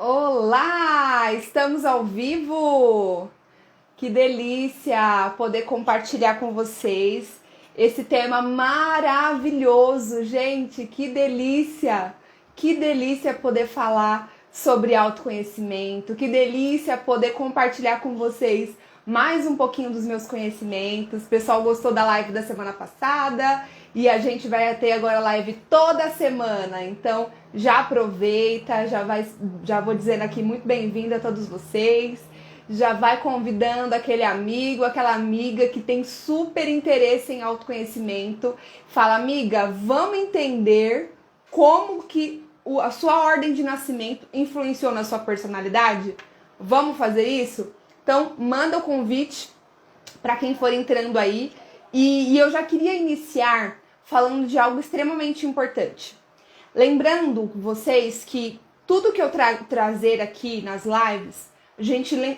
Olá! Estamos ao vivo! Que delícia poder compartilhar com vocês esse tema maravilhoso, gente! Que delícia! Que delícia poder falar sobre autoconhecimento, que delícia poder compartilhar com vocês mais um pouquinho dos meus conhecimentos. O pessoal gostou da live da semana passada e a gente vai ter agora live toda semana. Então já aproveita, já vou dizendo aqui muito bem-vinda a todos vocês. Já vai convidando aquele amigo, aquela amiga que tem super interesse em autoconhecimento. Fala, amiga, vamos entender como que a sua ordem de nascimento influenciou na sua personalidade? Vamos fazer isso? Então, manda o convite para quem for entrando aí. E eu já queria iniciar falando de algo extremamente importante. Lembrando vocês que tudo que eu trazer aqui nas lives,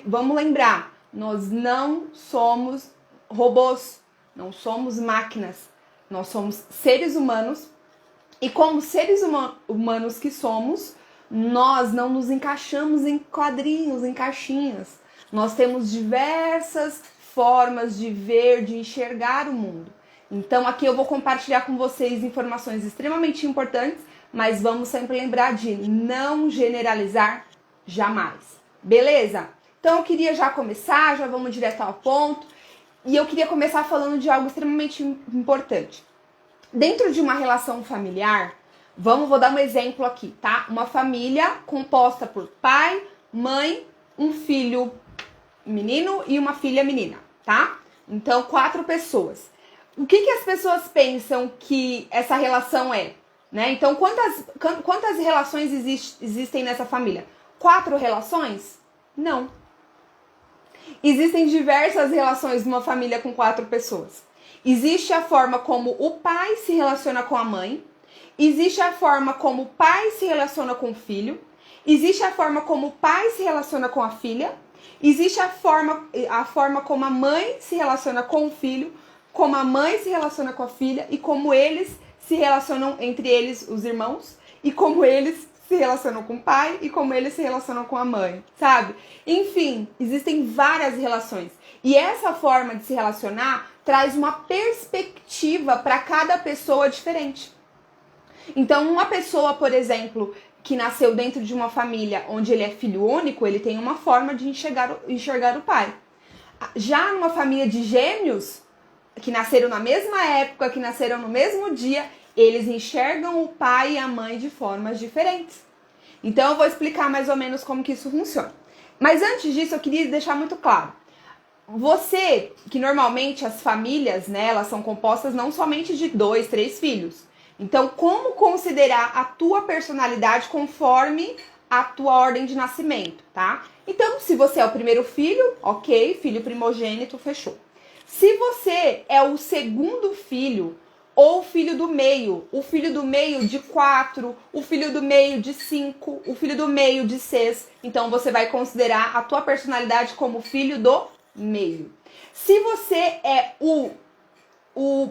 vamos lembrar, nós não somos robôs, não somos máquinas, nós somos seres humanos. E como seres humanos que somos, nós não nos encaixamos em quadrinhos, em caixinhas. Nós temos diversas formas de ver, de enxergar o mundo. Então aqui eu vou compartilhar com vocês informações extremamente importantes, mas vamos sempre lembrar de não generalizar jamais. Beleza? Então eu queria já começar, já vamos direto ao ponto. E eu queria começar falando de algo extremamente importante. Dentro de uma relação familiar, vou dar um exemplo aqui, tá? Uma família composta por pai, mãe, um filho menino e uma filha menina, tá? Então, 4 pessoas. O que as pessoas pensam que essa relação é? Né? Então, quantas relações existem nessa família? 4 relações? Não. Existem diversas relações numa família com 4 pessoas. Existe a forma como o pai se relaciona com a mãe, existe a forma como o pai se relaciona com o filho, existe a forma como o pai se relaciona com a filha, existe a forma como a mãe se relaciona com o filho, como a mãe se relaciona com a filha e como eles se relacionam entre eles, os irmãos, e como eles se relacionam com o pai e como eles se relacionam com a mãe, sabe? Enfim, existem várias relações. E essa forma de se relacionar traz uma perspectiva para cada pessoa diferente. Então, uma pessoa, por exemplo, que nasceu dentro de uma família onde ele é filho único, ele tem uma forma de enxergar o pai. Já numa família de gêmeos, que nasceram na mesma época, que nasceram no mesmo dia, eles enxergam o pai e a mãe de formas diferentes. Então, eu vou explicar mais ou menos como que isso funciona. Mas antes disso, eu queria deixar muito claro. Você, que normalmente as famílias, né, elas são compostas não somente de 2, 3 filhos. Então, como considerar a tua personalidade conforme a tua ordem de nascimento, tá? Então, se você é o primeiro filho, ok, filho primogênito, fechou. Se você é o segundo filho, ou o filho do meio de 4, o filho do meio de 5, o filho do meio de 6, então você vai considerar a tua personalidade como filho do meio. Se você é o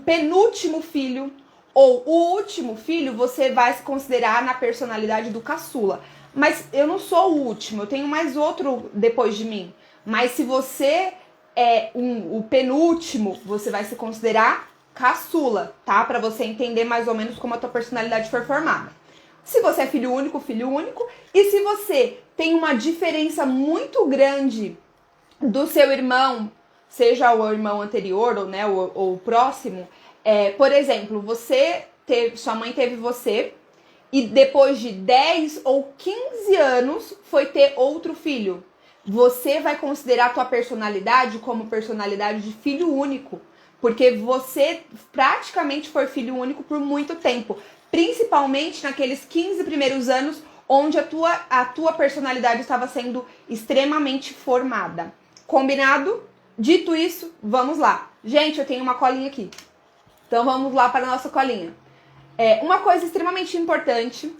penúltimo filho ou o último filho, você vai se considerar na personalidade do caçula. Mas eu não sou o último, eu tenho mais outro depois de mim. Mas se você é o penúltimo, você vai se considerar caçula, tá? Para você entender mais ou menos como a tua personalidade foi formada. Se você é filho único. E se você tem uma diferença muito grande do seu irmão, seja o irmão anterior ou, né, ou o próximo, por exemplo, sua mãe teve você e depois de 10 ou 15 anos foi ter outro filho. Você vai considerar a tua personalidade como personalidade de filho único, porque você praticamente foi filho único por muito tempo, principalmente naqueles 15 primeiros anos onde a tua personalidade estava sendo extremamente formada. Combinado? Dito isso, vamos lá. Gente, eu tenho uma colinha aqui. Então vamos lá para a nossa colinha. Uma coisa extremamente importante.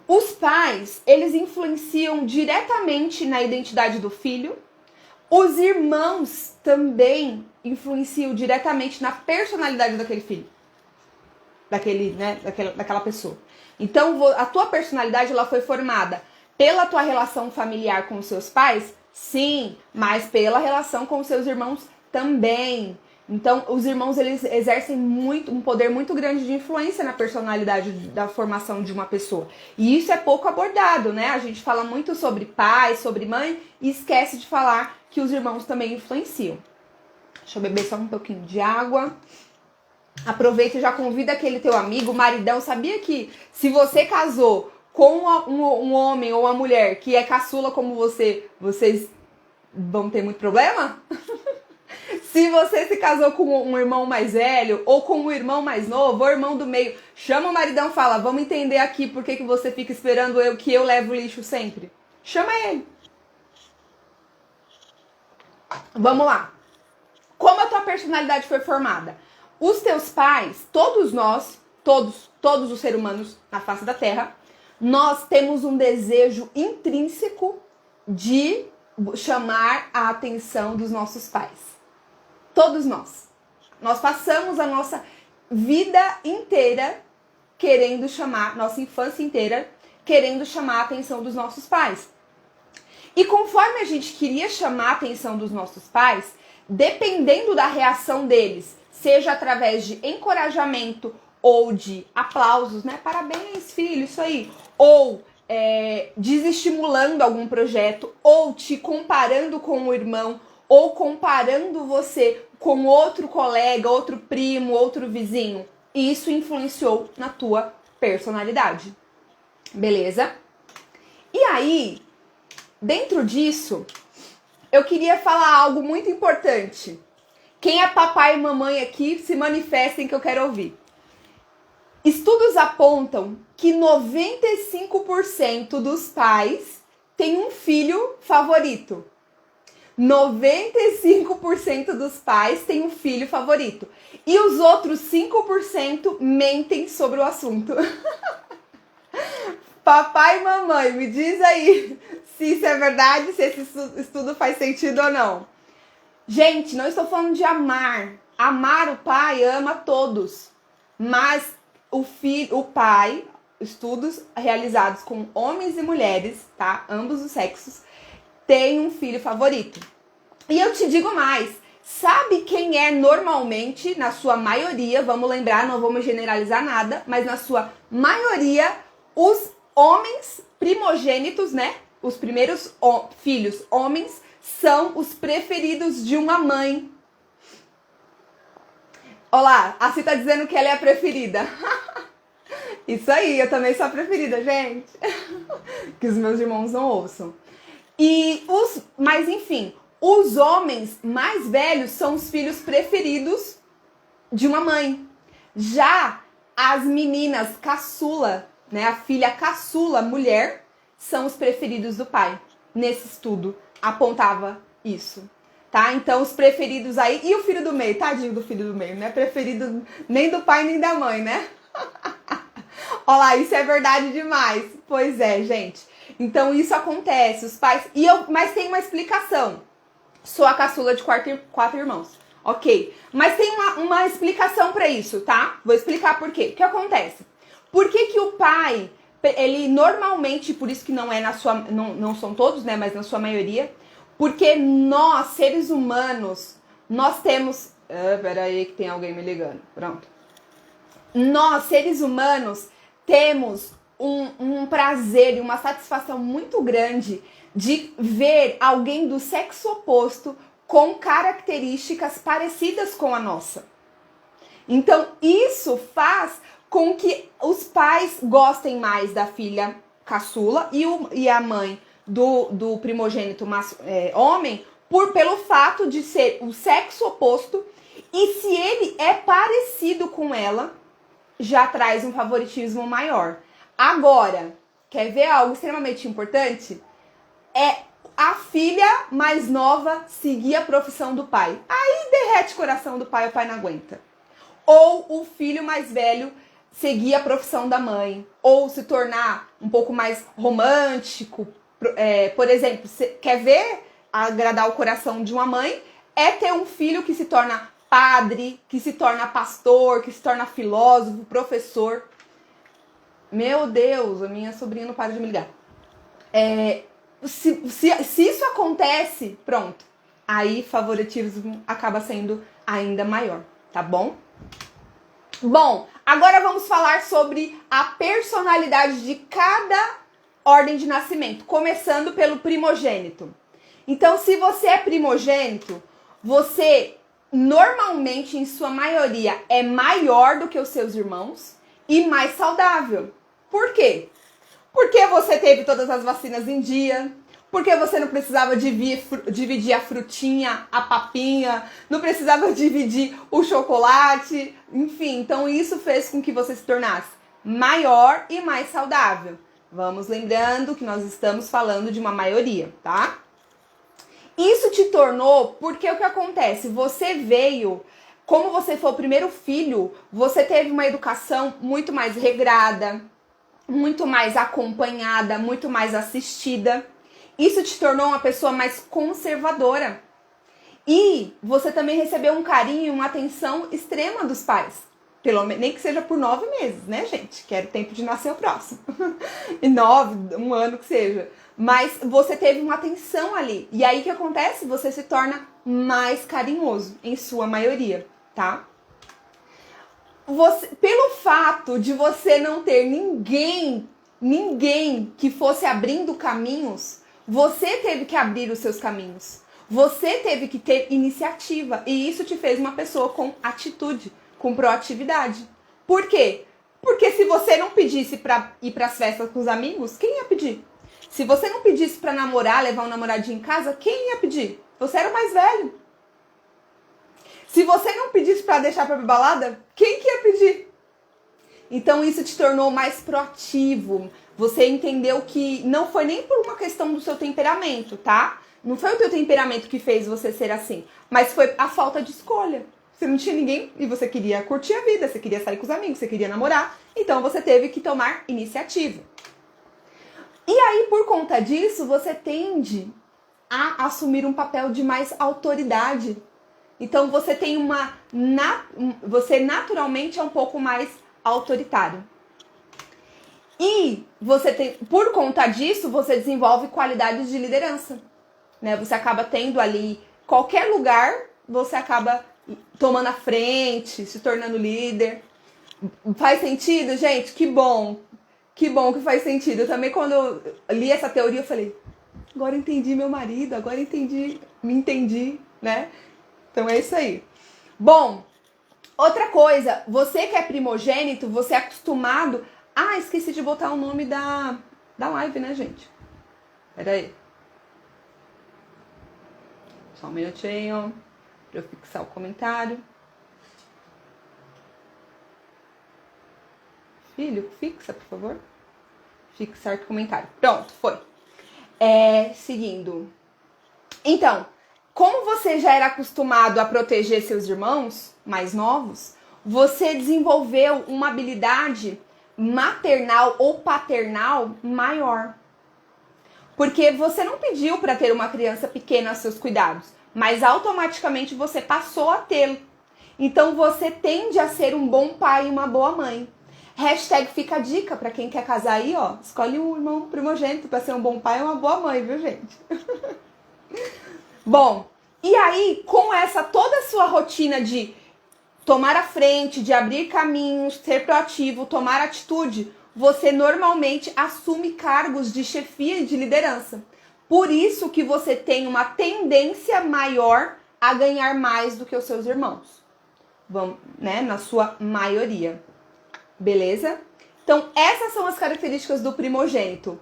Os pais, eles influenciam diretamente na identidade do filho. Os irmãos também influenciam diretamente na personalidade daquele filho. Daquela pessoa. Então, a tua personalidade ela foi formada Pela tua relação familiar com os seus pais? Sim, mas pela relação com os seus irmãos também. Então, os irmãos, eles exercem um poder muito grande de influência na personalidade da formação de uma pessoa. E isso é pouco abordado, né? A gente fala muito sobre pai, sobre mãe e esquece de falar que os irmãos também influenciam. Deixa eu beber só um pouquinho de água. Aproveita e já convida aquele teu amigo, maridão. Sabia que se você casou com um homem ou uma mulher que é caçula como você, vocês vão ter muito problema? Se você se casou com um irmão mais velho, ou com um irmão mais novo, ou irmão do meio, chama o maridão e fala, vamos entender aqui por que você fica esperando que eu levo o lixo sempre. Chama ele. Vamos lá. Como a tua personalidade foi formada? Os teus pais, todos nós, todos os seres humanos na face da Terra, nós temos um desejo intrínseco de chamar a atenção dos nossos pais. Todos nós. Nós passamos a nossa vida inteira querendo chamar, nossa infância inteira, querendo chamar a atenção dos nossos pais. E conforme a gente queria chamar a atenção dos nossos pais, dependendo da reação deles, seja através de encorajamento ou de aplausos, né? Parabéns, filho, isso aí. Ou desestimulando algum projeto, ou te comparando com o irmão, ou comparando você com outro colega, outro primo, outro vizinho. E isso influenciou na tua personalidade. Beleza? E aí, dentro disso, eu queria falar algo muito importante. Quem é papai e mamãe aqui, se manifestem que eu quero ouvir. Estudos apontam que 95% dos pais têm um filho favorito. 95% dos pais têm um filho favorito. E os outros 5% mentem sobre o assunto. Papai e mamãe, me diz aí se isso é verdade, se esse estudo faz sentido ou não. Gente, não estou falando de amar. Amar, o pai ama todos. Mas o pai, estudos realizados com homens e mulheres, tá? Ambos os sexos, tem um filho favorito. E eu te digo mais, sabe quem é normalmente, na sua maioria, vamos lembrar, não vamos generalizar nada, mas na sua maioria, os homens primogênitos, né? Os primeiros filhos homens são os preferidos de uma mãe. Olá, a Cia tá dizendo que ela é a preferida. Isso aí, eu também sou a preferida, gente. Que os meus irmãos não ouçam. Mas enfim, os homens mais velhos são os filhos preferidos de uma mãe. Já as meninas caçula, né, a filha caçula, mulher, são os preferidos do pai. Nesse estudo apontava isso, tá? Então os preferidos aí, e o filho do meio, tadinho do filho do meio, não é preferido nem do pai nem da mãe, né? Olha lá, isso é verdade demais. Pois é, gente. Então isso acontece, os pais... Mas tem uma explicação. Sou a caçula de quatro irmãos. Ok. Mas tem uma explicação pra isso, tá? Vou explicar por quê. O que acontece? Por que o pai, ele normalmente, por isso que não é na sua... Não são todos, né? Mas na sua maioria. Porque nós, seres humanos, nós temos... peraí que tem alguém me ligando. Pronto. Nós, seres humanos, temos um prazer e uma satisfação muito grande de ver alguém do sexo oposto com características parecidas com a nossa. Então, isso faz com que os pais gostem mais da filha caçula e a mãe do primogênito homem pelo fato de ser o sexo oposto, e se ele é parecido com ela, já traz um favoritismo maior. Agora, quer ver algo extremamente importante? É a filha mais nova seguir a profissão do pai. Aí derrete o coração do pai, o pai não aguenta. Ou o filho mais velho seguir a profissão da mãe. Ou se tornar um pouco mais romântico. Por exemplo, quer ver agradar o coração de uma mãe? É ter um filho que se torna padre, que se torna pastor, que se torna filósofo, professor. Meu Deus, a minha sobrinha não para de me ligar. Se isso acontece, pronto. Aí favoritismo acaba sendo ainda maior, tá bom? Bom, agora vamos falar sobre a personalidade de cada ordem de nascimento, começando pelo primogênito. Então, se você é primogênito, você normalmente, em sua maioria, é maior do que os seus irmãos e mais saudável. Por quê? Porque você teve todas as vacinas em dia, porque você não precisava dividir a frutinha, a papinha, não precisava dividir o chocolate, enfim. Então isso fez com que você se tornasse maior e mais saudável. Vamos lembrando que nós estamos falando de uma maioria, tá? Isso te tornou, porque o que acontece? Você veio, como você foi o primeiro filho, você teve uma educação muito mais regrada, muito mais acompanhada, muito mais assistida. Isso te tornou uma pessoa mais conservadora. E você também recebeu um carinho e uma atenção extrema dos pais. Nem que seja por 9 meses, né, gente? Que era o tempo de nascer o próximo. E 9, um ano que seja. Mas você teve uma atenção ali. E aí o que acontece? Você se torna mais carinhoso, em sua maioria, tá? Pelo fato de você não ter ninguém que fosse abrindo caminhos, você teve que abrir os seus caminhos. Você teve que ter iniciativa. E isso te fez uma pessoa com atitude, com proatividade. Por quê? Porque se você não pedisse pra ir pras festas com os amigos, quem ia pedir? Se você não pedisse pra namorar, levar um namoradinho em casa, quem ia pedir? Você era o mais velho. Se você não pedisse pra deixar pra ir balada, quem que ia pedir? Então isso te tornou mais proativo. Você entendeu que não foi nem por uma questão do seu temperamento, tá? Não foi o teu temperamento que fez você ser assim, mas foi a falta de escolha. Você não tinha ninguém e você queria curtir a vida, você queria sair com os amigos, você queria namorar, então você teve que tomar iniciativa. E aí, por conta disso, você tende a assumir um papel de mais autoridade. Então você tem você naturalmente é um pouco mais autoritário. E por conta disso, você desenvolve qualidades de liderança, né? Você acaba tendo ali qualquer lugar, você acaba tomando a frente, se tornando líder. Faz sentido, gente? Que bom que faz sentido. Eu também, quando eu li essa teoria, eu falei, agora entendi meu marido, agora me entendi, né? Então é isso aí. Bom, outra coisa, você que é primogênito, você é acostumado... Ah, esqueci de botar o nome da live, né, gente? Pera aí. Só um minutinho para eu fixar o comentário. Filho, fixa, por favor. Fixar comentário. Pronto, foi. Seguindo. Então, como você já era acostumado a proteger seus irmãos mais novos, você desenvolveu uma habilidade maternal ou paternal maior. Porque você não pediu para ter uma criança pequena aos seus cuidados, mas automaticamente você passou a tê-lo. Então você tende a ser um bom pai e uma boa mãe. Hashtag fica a dica para quem quer casar aí, ó. Escolhe um irmão primogênito para ser um bom pai e uma boa mãe, viu, gente? Bom, e aí com toda a sua rotina de tomar a frente, de abrir caminhos, ser proativo, tomar atitude, você normalmente assume cargos de chefia e de liderança. Por isso que você tem uma tendência maior a ganhar mais do que os seus irmãos. Vamos, né? Na sua maioria. Beleza? Então, essas são as características do primogênito.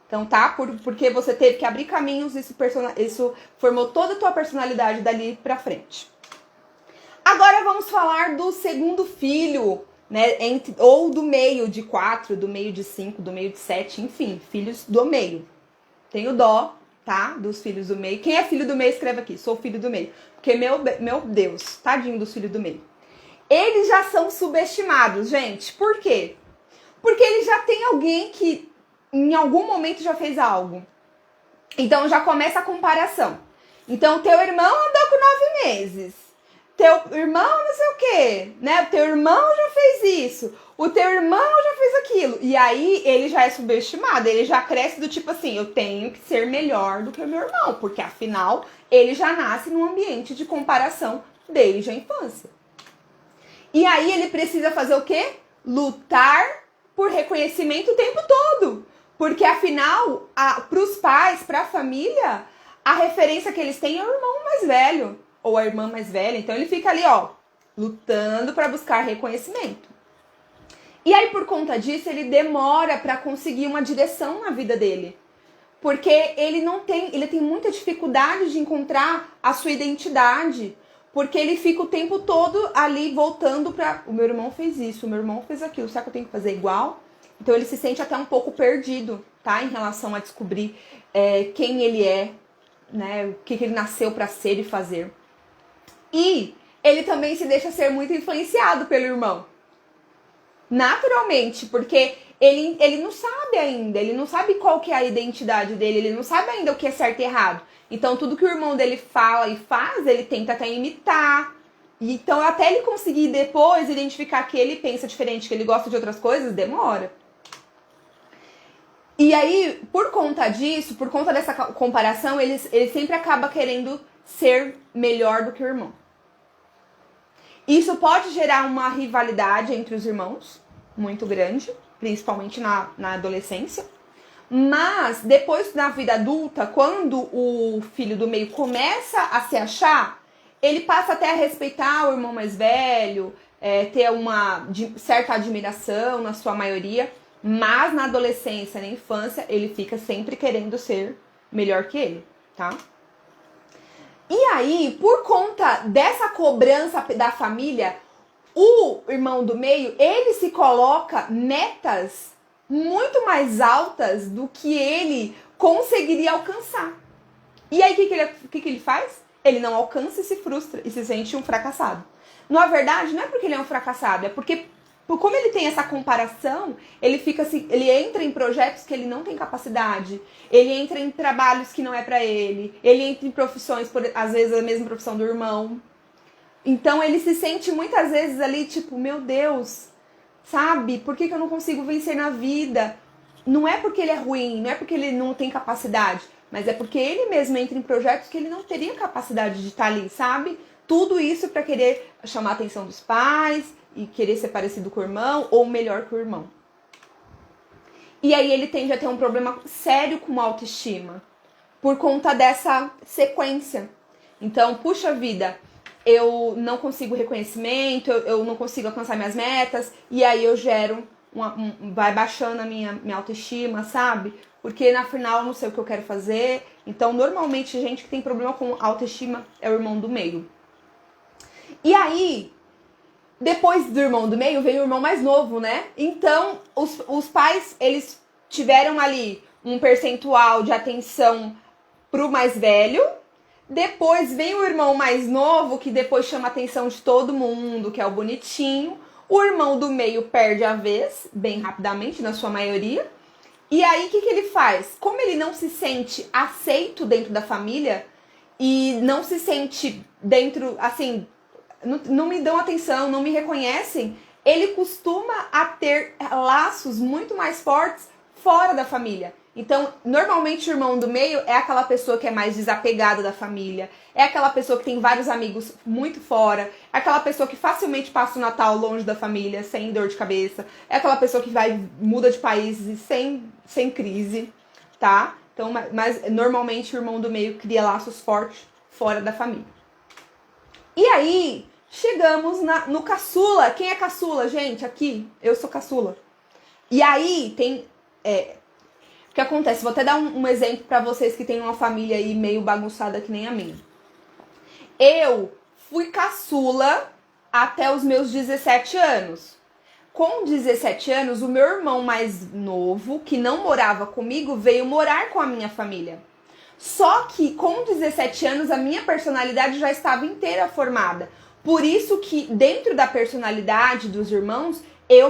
Então, tá? Porque você teve que abrir caminhos, isso formou toda a tua personalidade dali pra frente. Agora vamos falar do segundo filho, né? Ou do meio de 4, do meio de 5, do meio de 7, enfim, filhos do meio. Tenho dó, tá? Dos filhos do meio. Quem é filho do meio, escreve aqui. Sou filho do meio. Porque, meu Deus, tadinho dos filhos do meio. Eles já são subestimados, gente. Por quê? Porque eles já tem alguém que em algum momento já fez algo. Então já começa a comparação. Então, teu irmão andou com 9 meses. Teu irmão não sei o quê, né? Teu irmão já fez isso. o teu irmão já fez aquilo. E aí ele já é subestimado, ele já cresce do tipo assim, eu tenho que ser melhor do que o meu irmão, porque afinal ele já nasce num ambiente de comparação desde a infância. E aí ele precisa fazer o quê? Lutar por reconhecimento o tempo todo. Porque afinal, para os pais, para a família, a referência que eles têm é o irmão mais velho, ou a irmã mais velha. Então ele fica ali, ó, lutando para buscar reconhecimento. E aí, por conta disso, ele demora para conseguir uma direção na vida dele. Porque ele tem muita dificuldade de encontrar a sua identidade. Porque ele fica o tempo todo ali voltando para o meu irmão fez isso, o meu irmão fez aquilo, será que eu tenho que fazer igual? Então ele se sente até um pouco perdido, tá? Em relação a descobrir quem ele é, né? O que ele nasceu para ser e fazer. E ele também se deixa ser muito influenciado pelo irmão. Naturalmente, porque ele não sabe ainda, ele não sabe qual que é a identidade dele, ele não sabe ainda o que é certo e errado. Então, tudo que o irmão dele fala e faz, ele tenta até imitar. Então, até ele conseguir depois identificar que ele pensa diferente, que ele gosta de outras coisas, demora. E aí, por conta disso, por conta dessa comparação, ele sempre acaba querendo ser melhor do que o irmão. Isso pode gerar uma rivalidade entre os irmãos, muito grande, principalmente na adolescência. Mas depois, na vida adulta, quando o filho do meio começa a se achar, ele passa até a respeitar o irmão mais velho, ter uma certa admiração na sua maioria. Mas na adolescência, na infância, ele fica sempre querendo ser melhor que ele, tá? E aí, por conta dessa cobrança da família, o irmão do meio, ele se coloca metas muito mais altas do que ele conseguiria alcançar. E aí, o que ele faz? Ele não alcança e se frustra e se sente um fracassado. Na verdade, não é porque ele é um fracassado, é porque como ele tem essa comparação, ele fica assim, ele entra em projetos que ele não tem capacidade, ele entra em trabalhos que não é pra ele entra em profissões, às vezes a mesma profissão do irmão. Então ele se sente muitas vezes ali, tipo, meu Deus, sabe? Por que eu não consigo vencer na vida? Não é porque ele é ruim, não é porque ele não tem capacidade, mas é porque ele mesmo entra em projetos que ele não teria capacidade de estar ali, sabe? Tudo isso pra querer chamar a atenção dos pais e querer ser parecido com o irmão ou melhor que o irmão. E aí ele tende a ter um problema sério com a autoestima por conta dessa sequência. Então, puxa vida, eu não consigo reconhecimento, eu não consigo alcançar minhas metas, e aí eu gero, vai baixando a minha autoestima, sabe? Porque na final eu não sei o que eu quero fazer. Então, normalmente, gente que tem problema com autoestima é o irmão do meio. E aí, depois do irmão do meio, vem o irmão mais novo, né? Então, os pais, eles tiveram ali um percentual de atenção pro mais velho. Depois vem o irmão mais novo, que depois chama a atenção de todo mundo, que é o bonitinho. O irmão do meio perde a vez, bem rapidamente, na sua maioria. E aí, o que ele faz? Como ele não se sente aceito dentro da família e não se sente dentro, assim, não me dão atenção, não me reconhecem, ele costuma a ter laços muito mais fortes fora da família. Então, normalmente o irmão do meio é aquela pessoa que é mais desapegada da família, é aquela pessoa que tem vários amigos muito fora, é aquela pessoa que facilmente passa o Natal longe da família, sem dor de cabeça, é aquela pessoa que muda de país sem crise, tá? Então, mas normalmente o irmão do meio cria laços fortes fora da família. E aí, chegamos no caçula. Quem é caçula, gente? Aqui, eu sou caçula. E aí, tem... o que acontece? Vou até dar um exemplo pra vocês que tem uma família aí meio bagunçada que nem a minha. Eu fui caçula até os meus 17 anos. Com 17 anos, o meu irmão mais novo, que não morava comigo, veio morar com a minha família. Só que com 17 anos a minha personalidade já estava inteira formada. Por isso que dentro da personalidade dos irmãos, eu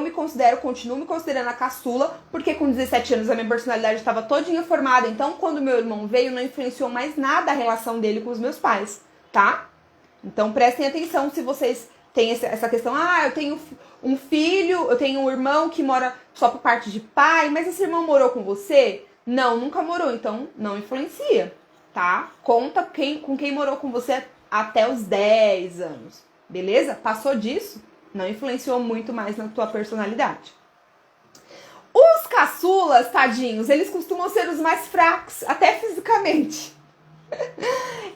continuo me considerando a caçula, porque com 17 anos a minha personalidade estava todinha formada. Então, quando meu irmão veio, não influenciou mais nada a relação dele com os meus pais, tá? Então, prestem atenção se vocês têm essa questão. Eu tenho um filho, eu tenho um irmão que mora só por parte de pai, mas esse irmão morou com você? Não, nunca morou, então não influencia, tá? Conta com quem morou com você até os 10 anos, beleza? Passou disso, não influenciou muito mais na tua personalidade. Os caçulas, tadinhos, eles costumam ser os mais fracos, até fisicamente.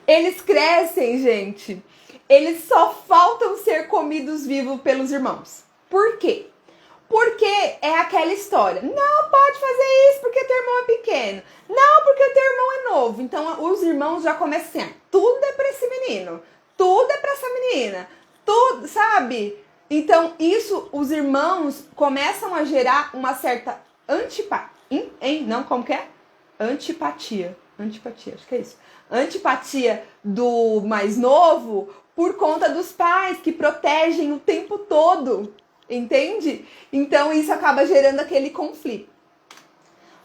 Eles crescem, gente. Eles só faltam ser comidos vivos pelos irmãos. Por quê? Porque é aquela história. Não pode fazer isso porque teu irmão é pequeno. Não, porque teu irmão é novo. Então os irmãos já começam assim, tudo é pra esse menino. Tudo é pra essa menina. Tudo, sabe? Então isso, os irmãos começam a gerar uma certa antipatia. Não, como que é? Antipatia, acho que é isso. Antipatia do mais novo por conta dos pais que protegem o tempo todo, entende? Então isso acaba gerando aquele conflito.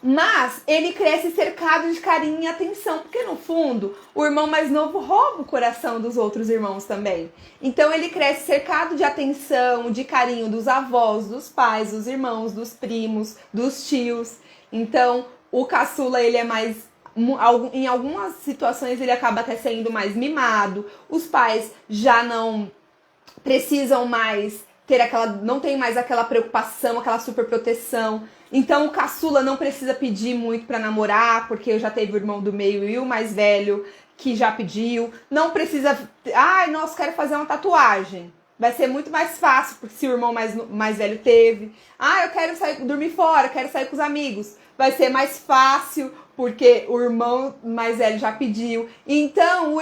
Mas ele cresce cercado de carinho e atenção, porque no fundo o irmão mais novo rouba o coração dos outros irmãos também. Então ele cresce cercado de atenção, de carinho dos avós, dos pais, dos irmãos, dos primos, dos tios. Então o caçula ele é mais, em algumas situações ele acaba até sendo mais mimado. Os pais já não precisam mais ter não tem mais aquela preocupação, aquela super proteção. Então o caçula não precisa pedir muito pra namorar, porque já teve o irmão do meio e o mais velho que já pediu. Não precisa, ai, nossa, quero fazer uma tatuagem. Vai ser muito mais fácil, porque se o irmão mais velho teve. Ah, eu quero sair, dormir fora, quero sair com os amigos. Vai ser mais fácil, porque o irmão mais velho já pediu. Então,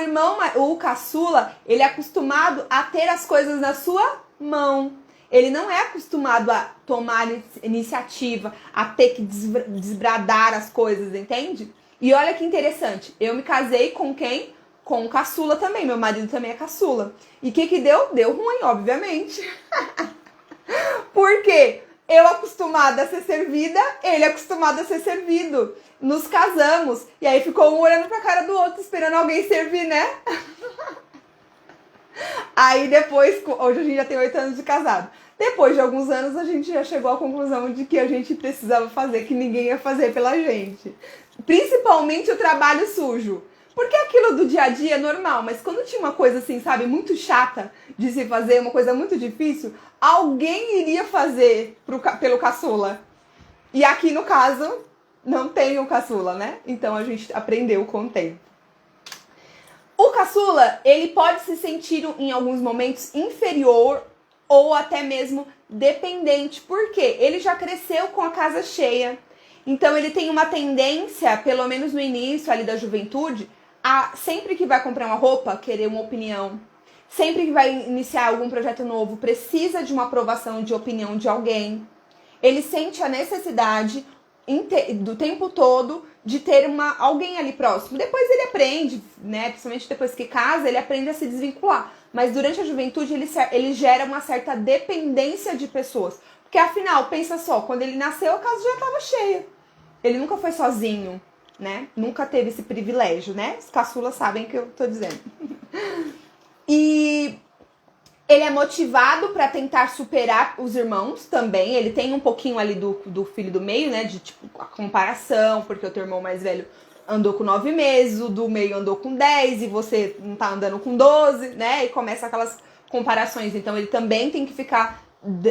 o caçula, ele é acostumado a ter as coisas na sua mão. Ele não é acostumado a tomar iniciativa, a ter que desbradar as coisas, entende? E olha que interessante, eu me casei com quem? Com o caçula também, meu marido também é caçula. E o que deu? Deu ruim, obviamente. Por quê? Eu acostumada a ser servida, ele acostumado a ser servido. Nos casamos, e aí ficou um olhando pra cara do outro, esperando alguém servir, né? Aí depois, hoje a gente já tem 8 anos de casado. Depois de alguns anos a gente já chegou à conclusão de que a gente precisava fazer, que ninguém ia fazer pela gente. Principalmente o trabalho sujo. Porque aquilo do dia a dia é normal, mas quando tinha uma coisa assim, sabe, muito chata de se fazer, uma coisa muito difícil, alguém iria fazer pelo caçula. E aqui no caso, não tem o caçula, né? Então a gente aprendeu com o tempo. O caçula, ele pode se sentir em alguns momentos inferior ou até mesmo dependente. Por quê? Ele já cresceu com a casa cheia. Então ele tem uma tendência, pelo menos no início ali da juventude, a sempre que vai comprar uma roupa, querer uma opinião. Sempre que vai iniciar algum projeto novo, precisa de uma aprovação de opinião de alguém. Ele sente a necessidade do tempo todo de ter alguém ali próximo. Depois ele aprende, né? Principalmente depois que casa, ele aprende a se desvincular. Mas durante a juventude ele gera uma certa dependência de pessoas. Porque afinal, pensa só, quando ele nasceu a casa já estava cheia. Ele nunca foi sozinho, né? Nunca teve esse privilégio, né? Os caçulas sabem o que eu tô dizendo. E ele é motivado para tentar superar os irmãos também. Ele tem um pouquinho ali do filho do meio, né? De tipo, a comparação, porque o teu irmão mais velho andou com 9 meses, o do meio andou com 10 e você não tá andando com 12, né? E começa aquelas comparações. Então ele também tem que ficar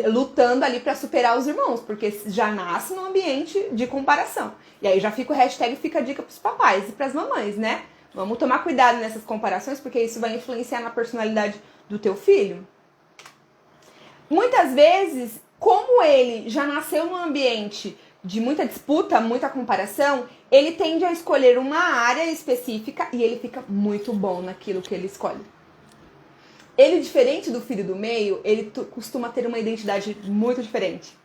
lutando ali para superar os irmãos, porque já nasce num ambiente de comparação. E aí já fica o hashtag fica a dica pros papais e pras mamães, né? Vamos tomar cuidado nessas comparações, porque isso vai influenciar na personalidade do teu filho. Muitas vezes, como ele já nasceu num ambiente de muita disputa, muita comparação, ele tende a escolher uma área específica e ele fica muito bom naquilo que ele escolhe. Ele, diferente do filho do meio, ele costuma ter uma identidade muito diferente.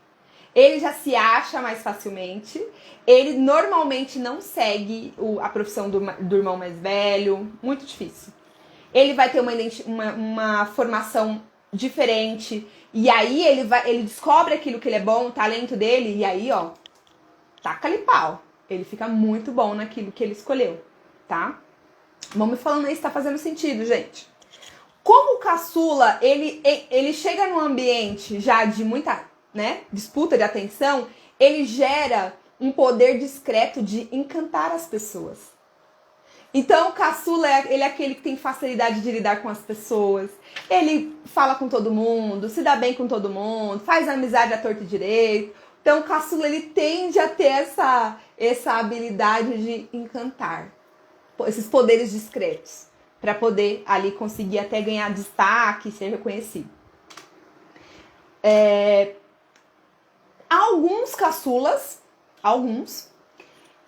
Ele já se acha mais facilmente, ele normalmente não segue a profissão do irmão mais velho, muito difícil. Ele vai ter uma formação diferente, e aí ele descobre aquilo que ele é bom, o talento dele, e aí, ó, taca-lhe pau. Ele fica muito bom naquilo que ele escolheu, tá? Vamos falando aí se tá fazendo sentido, gente. Como o caçula, ele chega num ambiente já de muita, né, disputa de atenção, ele gera um poder discreto de encantar as pessoas. Então o caçula, ele é aquele que tem facilidade de lidar com as pessoas, ele fala com todo mundo, se dá bem com todo mundo, faz amizade à torta e direito. Então o caçula, ele tende a ter essa habilidade de encantar, esses poderes discretos, para poder ali conseguir até ganhar destaque e ser reconhecido. Alguns caçulas,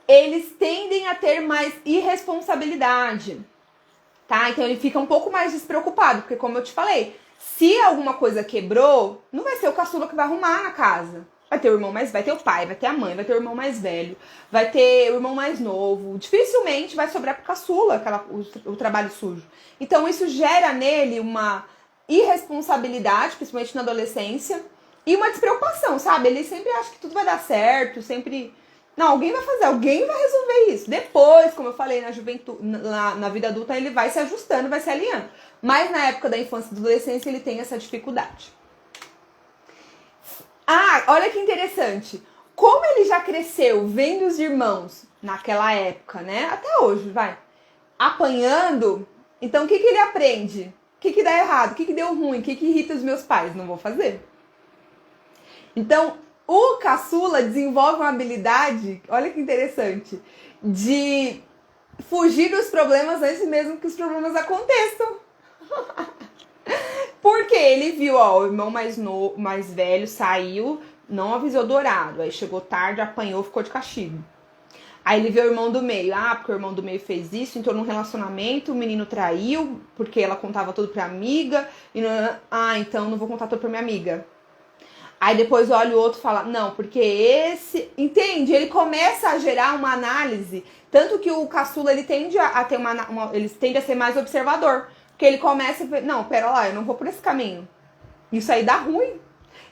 eles tendem a ter mais irresponsabilidade, tá? Então ele fica um pouco mais despreocupado, porque como eu te falei, se alguma coisa quebrou, não vai ser o caçula que vai arrumar na casa. Vai ter o irmão vai ter o pai, vai ter a mãe, vai ter o irmão mais velho, vai ter o irmão mais novo. Dificilmente vai sobrar pro caçula o trabalho sujo. Então isso gera nele uma irresponsabilidade, principalmente na adolescência, e uma despreocupação, sabe? Ele sempre acha que tudo vai dar certo, sempre... Não, alguém vai fazer, alguém vai resolver isso. Depois, como eu falei, na juventude, na vida adulta, ele vai se ajustando, vai se alinhando. Mas na época da infância e da adolescência, ele tem essa dificuldade. Ah, olha que interessante. Como ele já cresceu vendo os irmãos naquela época, né? Até hoje, vai. Apanhando. Então, o que ele aprende? O que dá errado? O que deu ruim? O que irrita os meus pais? Não vou fazer. Então, o caçula desenvolve uma habilidade, olha que interessante, de fugir dos problemas antes mesmo que os problemas aconteçam. Porque ele viu, ó, o irmão mais velho saiu, não avisou do horário, aí chegou tarde, apanhou, ficou de castigo. Aí ele viu o irmão do meio, porque o irmão do meio fez isso, entrou num relacionamento, o menino traiu, porque ela contava tudo pra amiga, então não vou contar tudo pra minha amiga. Aí depois olha o outro e fala, não, porque esse... Entende? Ele começa a gerar uma análise, tanto que o caçula, ele tende a ter ele tende a ser mais observador. Porque ele começa a ver, não, pera lá, eu não vou por esse caminho. Isso aí dá ruim.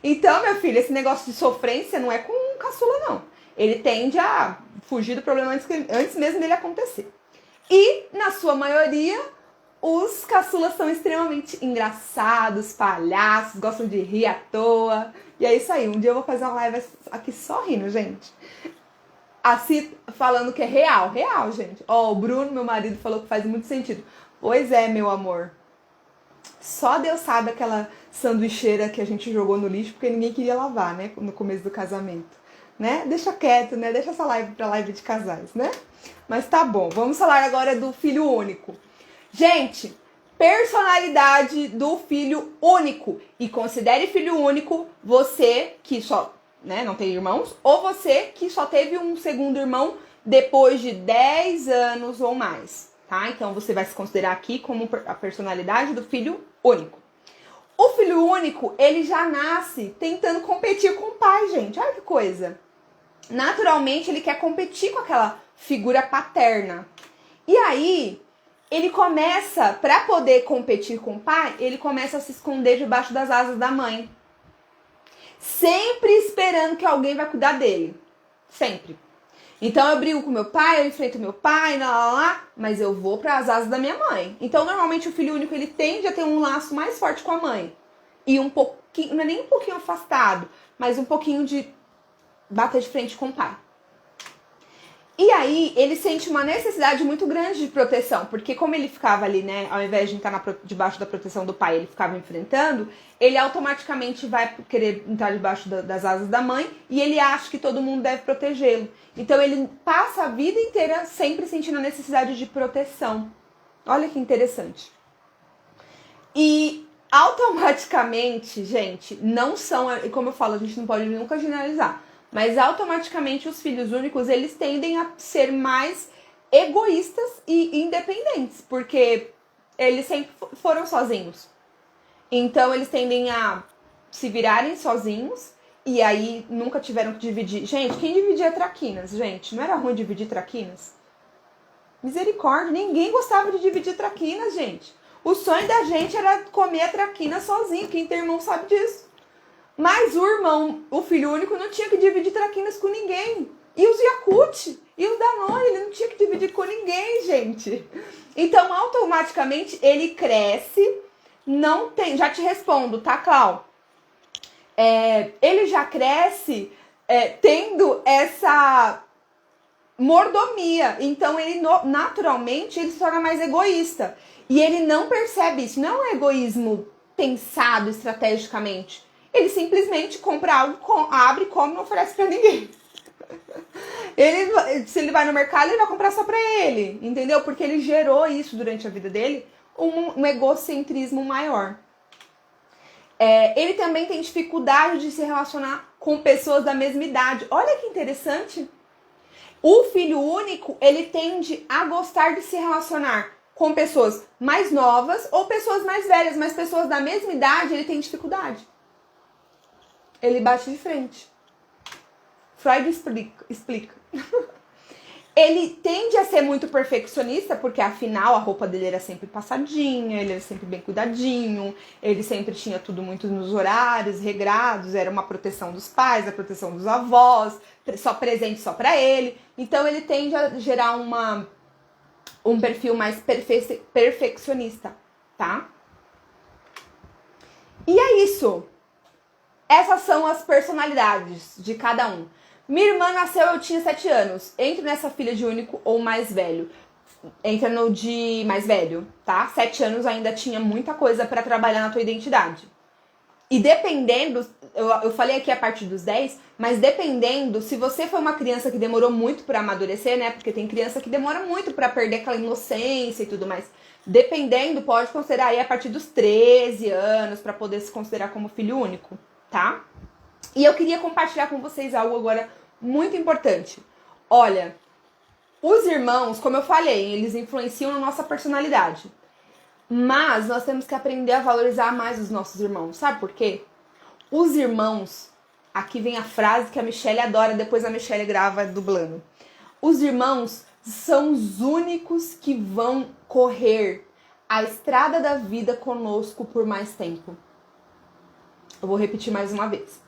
Então, meu filho, esse negócio de sofrência não é com o caçula, não. Ele tende a fugir do problema antes mesmo dele acontecer. E, na sua maioria, os caçulas são extremamente engraçados, palhaços, gostam de rir à toa. E é isso aí, um dia eu vou fazer uma live aqui só rindo, gente. Assim, falando que é real, gente. Ó, o Bruno, meu marido, falou que faz muito sentido. Pois é, meu amor. Só Deus sabe aquela sanduicheira que a gente jogou no lixo porque ninguém queria lavar, né? No começo do casamento, né? Deixa quieto, né? Deixa essa live pra live de casais, né? Mas tá bom, vamos falar agora do filho único. Gente, personalidade do filho único. E considere filho único você que só, né, não tem irmãos, ou você que só teve um segundo irmão depois de 10 anos ou mais. Tá? Então, você vai se considerar aqui como a personalidade do filho único. O filho único, ele já nasce tentando competir com o pai, gente. Olha que coisa. Naturalmente, ele quer competir com aquela figura paterna. E aí, ele começa, para poder competir com o pai, ele começa a se esconder debaixo das asas da mãe. Sempre esperando que alguém vai cuidar dele. Sempre. Então eu brigo com meu pai, eu enfrento meu pai, mas eu vou para as asas da minha mãe. Então normalmente o filho único, ele tende a ter um laço mais forte com a mãe. E um pouquinho, não é nem um pouquinho afastado, mas um pouquinho de bater de frente com o pai. E aí ele sente uma necessidade muito grande de proteção, porque como ele ficava ali, né, ao invés de entrar debaixo da proteção do pai, ele ficava enfrentando, ele automaticamente vai querer entrar debaixo das asas da mãe e ele acha que todo mundo deve protegê-lo. Então ele passa a vida inteira sempre sentindo a necessidade de proteção. Olha que interessante. E automaticamente, gente, não são, como eu falo, a gente não pode nunca generalizar, mas automaticamente os filhos únicos, eles tendem a ser mais egoístas e independentes, porque eles sempre foram sozinhos. Então eles tendem a se virarem sozinhos e aí nunca tiveram que dividir. Gente, quem dividia traquinas, gente? Não era ruim dividir traquinas? Misericórdia, ninguém gostava de dividir traquinas, gente. O sonho da gente era comer a traquina sozinho, quem tem irmão sabe disso. Mas o irmão, o filho único, não tinha que dividir traquinas com ninguém. E os Yakult, e os Danone, ele não tinha que dividir com ninguém, gente. Então, automaticamente, ele cresce não tem, já te respondo, tá, Clau? Ele já cresce tendo essa mordomia, então ele naturalmente ele se torna mais egoísta e ele não percebe isso, não é um egoísmo pensado estrategicamente, ele simplesmente compra algo, abre, come e não oferece pra ninguém. Se ele vai no mercado, ele vai comprar só pra ele, entendeu? Porque ele gerou isso durante a vida dele, um egocentrismo maior. Ele também tem dificuldade de se relacionar com pessoas da mesma idade. Olha que interessante. O filho único, ele tende a gostar de se relacionar com pessoas mais novas ou pessoas mais velhas, mas pessoas da mesma idade, ele tem dificuldade. Ele bate de frente. Freud explica. Ele tende a ser muito perfeccionista, porque afinal a roupa dele era sempre passadinha, ele era sempre bem cuidadinho, ele sempre tinha tudo muito nos horários, regrados, era uma proteção dos pais, a proteção dos avós, só presente só pra ele. Então ele tende a gerar um perfil mais perfeccionista, tá? E é isso. Essas são as personalidades de cada um. Minha irmã nasceu, eu tinha 7 anos. Entra nessa filha de único ou mais velho. Entra no de mais velho, tá? 7 anos ainda tinha muita coisa pra trabalhar na tua identidade. E dependendo, eu falei aqui a partir dos 10, mas dependendo, se você foi uma criança que demorou muito pra amadurecer, né? Porque tem criança que demora muito pra perder aquela inocência e tudo mais. Dependendo, pode considerar aí a partir dos 13 anos pra poder se considerar como filho único, tá? E eu queria compartilhar com vocês algo agora muito importante. Olha, os irmãos, como eu falei, eles influenciam na nossa personalidade. Mas nós temos que aprender a valorizar mais os nossos irmãos. Sabe por quê? Os irmãos, aqui vem a frase que a Michelle adora, depois a Michelle grava dublando. Os irmãos são os únicos que vão correr a estrada da vida conosco por mais tempo. Eu vou repetir mais uma vez.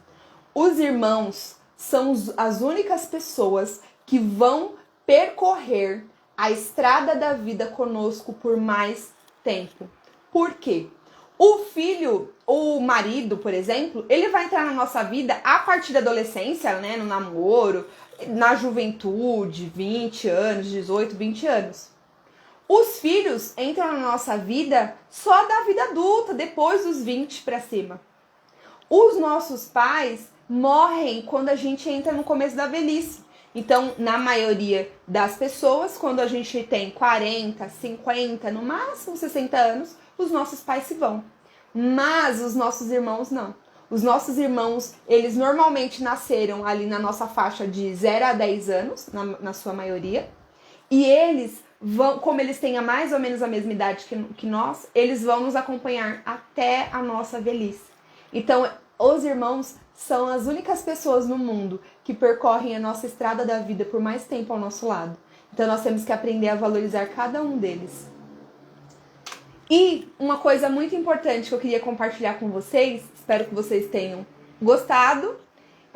Os irmãos são as únicas pessoas que vão percorrer a estrada da vida conosco por mais tempo. Por quê? O filho, o marido, por exemplo, ele vai entrar na nossa vida a partir da adolescência, né, no namoro, na juventude, 20 anos, 18, 20 anos. Os filhos entram na nossa vida só da vida adulta, depois dos 20 para cima. Os nossos pais morrem quando a gente entra no começo da velhice. Então, na maioria das pessoas, quando a gente tem 40, 50, no máximo 60 anos, os nossos pais se vão. Mas os nossos irmãos não. Os nossos irmãos, eles normalmente nasceram ali na nossa faixa de 0 a 10 anos, na sua maioria. E eles vão, como eles têm mais ou menos a mesma idade que nós, eles vão nos acompanhar até a nossa velhice. Então, os irmãos são as únicas pessoas no mundo que percorrem a nossa estrada da vida por mais tempo ao nosso lado. Então nós temos que aprender a valorizar cada um deles. E uma coisa muito importante que eu queria compartilhar com vocês, espero que vocês tenham gostado,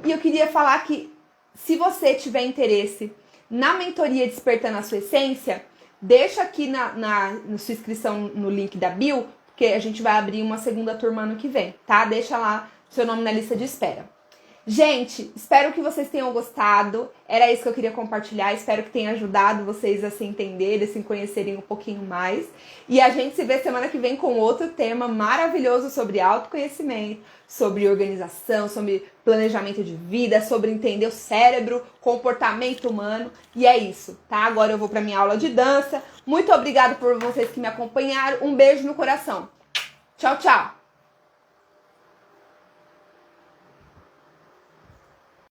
e eu queria falar que se você tiver interesse na mentoria Despertando a Sua Essência, deixa aqui na sua inscrição no link da bio, porque a gente vai abrir uma segunda turma ano que vem, tá? Deixa lá seu nome na lista de espera. Gente, espero que vocês tenham gostado. Era isso que eu queria compartilhar. Espero que tenha ajudado vocês a se entenderem, a se conhecerem um pouquinho mais. E a gente se vê semana que vem com outro tema maravilhoso sobre autoconhecimento, sobre organização, sobre planejamento de vida, sobre entender o cérebro, comportamento humano. E é isso, tá? Agora eu vou para minha aula de dança. Muito obrigada por vocês que me acompanharam. Um beijo no coração. Tchau, tchau!